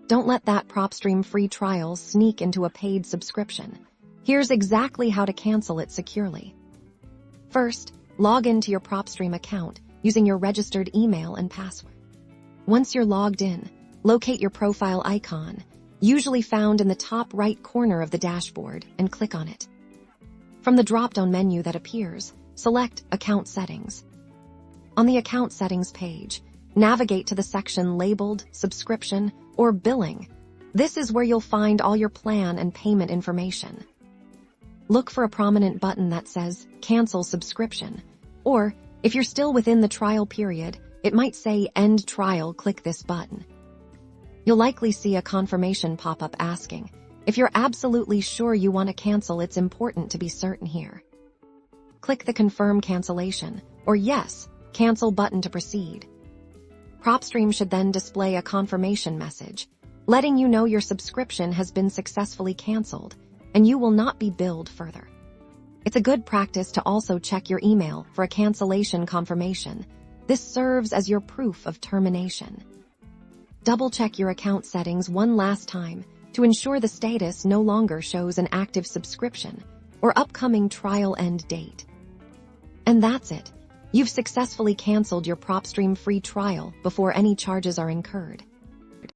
Don't let that Propstream free trial sneak into a paid subscription. Here's exactly how to cancel it securely. First, log into your Propstream account using your registered email and password. Once you're logged in, locate your profile icon, usually found in the top right corner of the dashboard, and click on it. From the drop-down menu that appears, select Account Settings. On the Account Settings page, navigate to the section labeled Subscription or Billing. This is where you'll find all your plan and payment information. Look for a prominent button that says Cancel Subscription, or if you're still within the trial period, it might say End Trial. Click this button. You'll likely see a confirmation pop-up asking, if you're absolutely sure you want to cancel, it's important to be certain here. Click the Confirm Cancellation or Yes, Cancel button to proceed. Propstream should then display a confirmation message, letting you know your subscription has been successfully canceled and you will not be billed further. It's a good practice to also check your email for a cancellation confirmation. This serves as your proof of termination. Double-check your account settings one last time to ensure the status no longer shows an active subscription or upcoming trial end date. And that's it. You've successfully canceled your Propstream free trial before any charges are incurred.